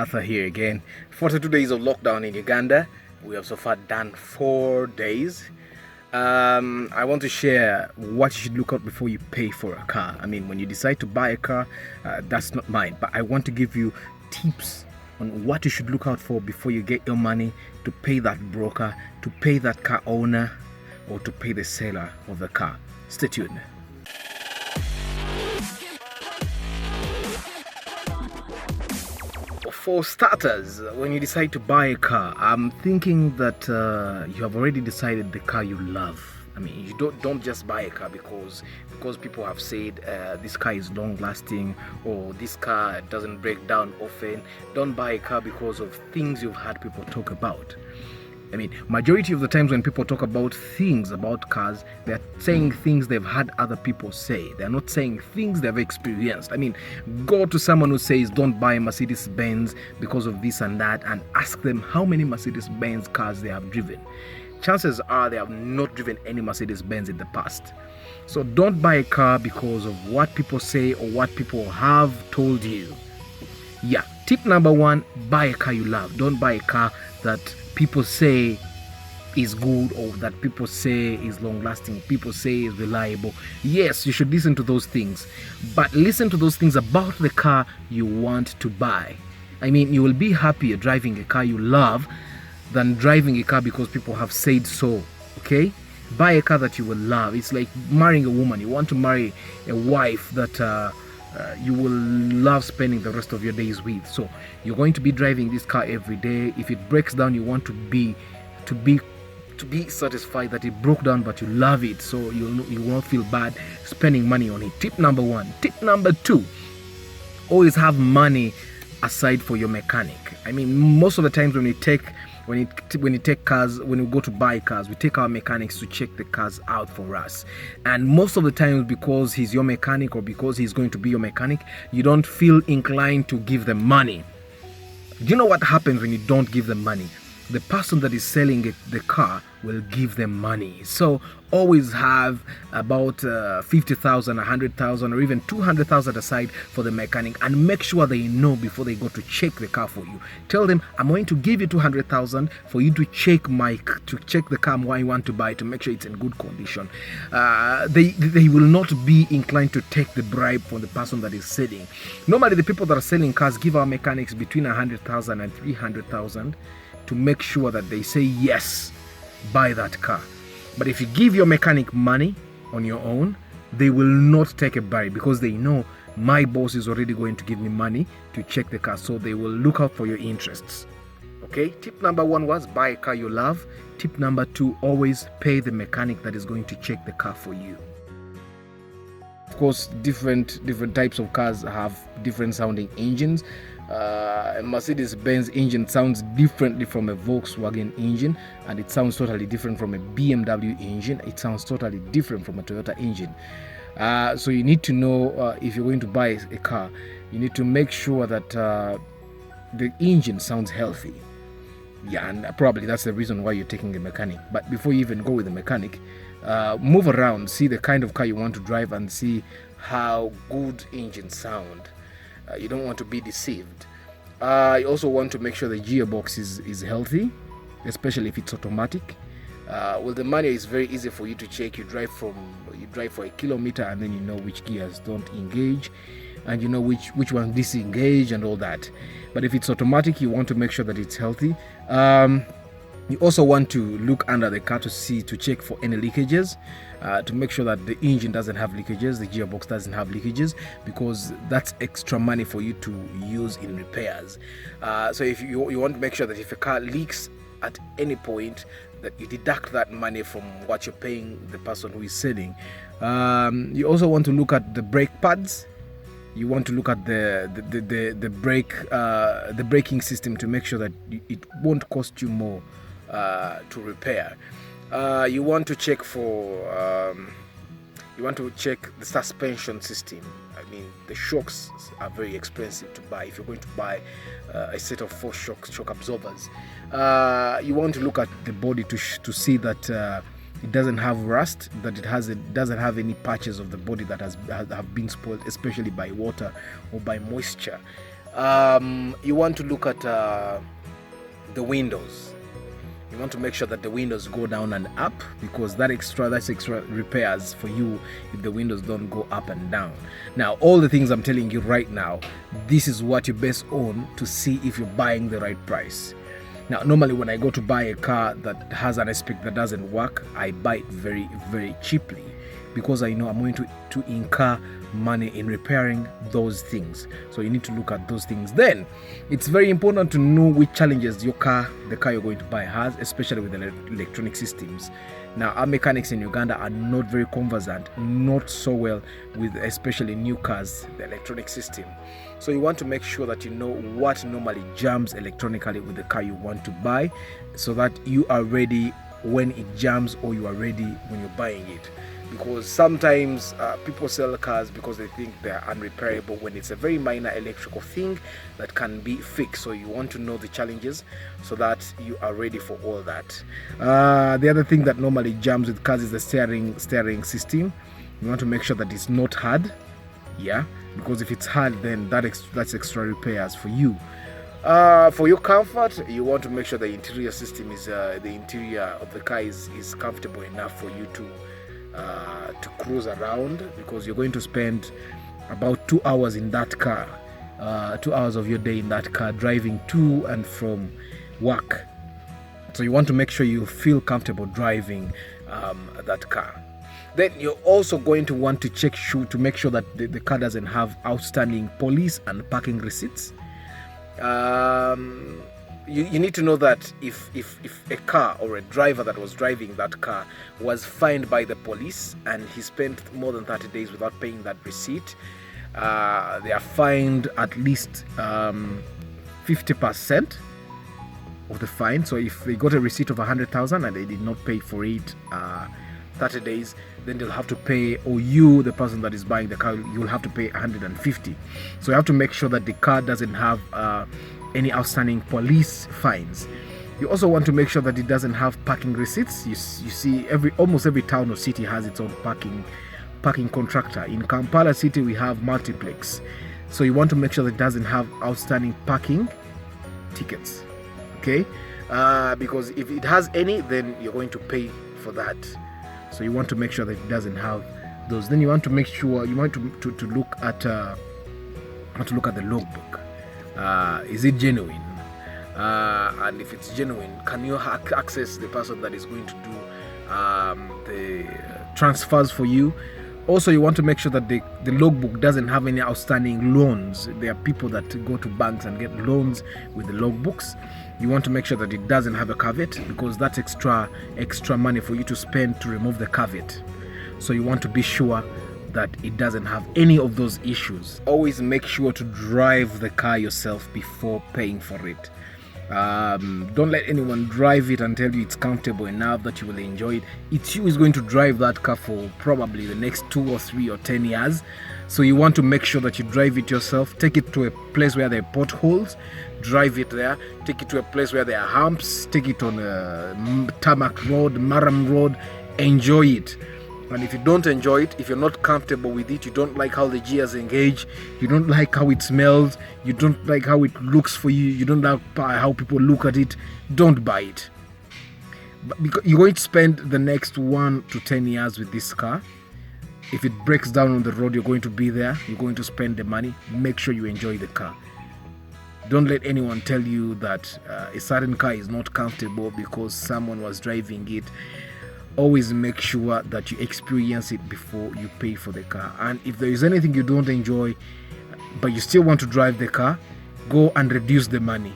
Arthur here again. 42 days of lockdown in Uganda. We have so far done 4 days. I want to share what you should look out before you pay for a car. I mean, when you decide to buy a car, that's not mine, but I want to give you tips on what you should look out for before you get your money to pay that broker, to pay that car owner, or to pay the seller of the car. Stay tuned. For starters, when you decide to buy a car, I'm thinking that you have already decided the car you love. I mean, you don't just buy a car because people have said this car is long lasting or this car doesn't break down often. Don't buy a car because of things you've had people talk about. I mean, majority of the times when people talk about things about cars, they're saying things they've had other people say. They're not saying things they've experienced. I mean, go to someone who says don't buy a Mercedes-Benz because of this and that and ask them how many Mercedes-Benz cars they have driven. Chances are they have not driven any Mercedes-Benz in the past. So don't buy a car because of what people say or what people have told you. Yeah, tip number one, buy a car you love. Don't buy a car that people say is good or that people say is long lasting, people say is reliable. Yes, you should listen to those things, but listen to those things about the car you want to buy. I mean, you will be happier driving a car you love than driving a car because people have said so. Okay, buy a car that you will love. It's like marrying a woman. You want to marry a wife that you will love spending the rest of your days with. So you're going to be driving this car every day. If it breaks down, you want to be satisfied that it broke down, but you love it, so you won't feel bad spending money on it. Tip number one. Tip number two, always have money aside for your mechanic. I mean, most of the times when we go to buy cars, we take our mechanics to check the cars out for us, and most of the times, because he's your mechanic or because he's going to be your mechanic, you don't feel inclined to give them money. Do you know what happens when you don't give them money? The person that is selling the car will give them money. So always have about 50,000, 100,000, or even 200,000 aside for the mechanic, and make sure they know before they go to check the car for you. Tell them, I'm going to give you 200,000 for you to check the car I want to buy, to make sure it's in good condition. They will not be inclined to take the bribe from the person that is selling. Normally, the people that are selling cars give our mechanics between 100,000 and 300,000 to make sure that they say yes, buy that car. But if you give your mechanic money on your own, they will not take a bribe because they know my boss is already going to give me money to check the car, so they will look out for your interests. Okay, tip number one was buy a car you love. Tip number two, always pay the mechanic that is going to check the car for you. Of course, different types of cars have different sounding engines. A Mercedes-Benz engine sounds differently from a Volkswagen engine, and it sounds totally different from a BMW engine. It sounds totally different from a Toyota engine. So you need to know, if you're going to buy a car, you need to make sure that the engine sounds healthy. Yeah, and probably that's the reason why you're taking a mechanic. But before you even go with a mechanic, move around, see the kind of car you want to drive, and see how good engines sound. You don't want to be deceived. You also want to make sure the gearbox is healthy, especially if it's automatic. With the manual, it's very easy for you to check. You drive for a kilometer, and then you know which gears don't engage, and you know which ones disengage and all that. But if it's automatic, you want to make sure that it's healthy. You also want to look under the car to check for any leakages, to make sure that the engine doesn't have leakages, the gearbox doesn't have leakages, because that's extra money for you to use in repairs. So if you want to make sure that if a car leaks at any point, that you deduct that money from what you're paying the person who is selling. You also want to look at the brake pads. You want to look at the braking system to make sure that it won't cost you more to repair. You want to check the suspension system. I mean, the shocks are very expensive to buy. If you're going to buy a set of 4 shock absorbers, you want to look at the body to see that it doesn't have rust, that it doesn't have any patches of the body that have been spoiled, especially by water or by moisture. You want to look at the windows. You want to make sure that the windows go down and up, because that's extra repairs for you if the windows don't go up and down. Now, all the things I'm telling you right now, this is what you best own to see if you're buying the right price. Now, normally when I go to buy a car that has an aspect that doesn't work, I buy it very, very cheaply, because I know I'm going to incur money in repairing those things. So you need to look at those things. Then it's very important to know which challenges the car you're going to buy has, especially with the electronic systems. Now, our mechanics in Uganda are not very conversant, not so well with especially new cars, the electronic system. So you want to make sure that you know what normally jams electronically with the car you want to buy, so that you are ready when it jams, or you are ready when you're buying it. Because sometimes people sell cars because they think they're unrepairable, when it's a very minor electrical thing that can be fixed. So you want to know the challenges so that you are ready for all that. The other thing that normally jams with cars is the steering system. You want to make sure that it's not hard, because if it's hard, then that's extra repairs for you. For your comfort, you want to make sure the interior system is the interior of the car is comfortable enough for you to cruise around, because you're going to spend about 2 hours in that car, 2 hours of your day in that car, driving to and from work. So you want to make sure you feel comfortable driving that car. Then you're also going to want to check to make sure that the car doesn't have outstanding police and parking receipts. You need to know that if a car or a driver that was driving that car was fined by the police and he spent more than 30 days without paying that receipt, they are fined at least 50% of the fine. So if they got a receipt of 100,000 and they did not pay for it 30 days, then they'll have to pay, or you, the person that is buying the car, you'll have to pay 150. So you have to make sure that the car doesn't have any outstanding police fines. You also want to make sure that it doesn't have parking receipts. You see, almost every town or city has its own parking contractor. In Kampala city, we have multiplex. So you want to make sure that it doesn't have outstanding parking tickets. Okay, because if it has any, then you're going to pay for that. So you want to make sure that it doesn't have those. Then you want to make sure you want to look at the logbook. Is it genuine? And if it's genuine, can you access the person that is going to do the transfers for you? Also, you want to make sure that the logbook doesn't have any outstanding loans. There are people that go to banks and get loans with the logbooks. You want to make sure that it doesn't have a caveat, because that's extra money for you to spend to remove the caveat. So you want to be sure that it doesn't have any of those issues. Always make sure to drive the car yourself before paying for it. Don't let anyone drive it and tell you it's comfortable enough that you will enjoy it. It's you who's going to drive that car for probably the next 2 or 3 or 10 years. So you want to make sure that you drive it yourself. Take it to a place where there are potholes, drive it there. Take it to a place where there are humps. Take it on a tarmac road, Maram road. Enjoy it. And if you don't enjoy it, if you're not comfortable with it, you don't like how the gears engage, you don't like how it smells, you don't like how it looks for you, you don't like how people look at it, don't buy it. But because you're going to spend the next 1 to 10 years with this car. If it breaks down on the road, you're going to be there, you're going to spend the money. Make sure you enjoy the car. Don't let anyone tell you that a certain car is not comfortable because someone was driving it. Always make sure that you experience it before you pay for the car. And if there is anything you don't enjoy but you still want to drive the car, go and reduce the money.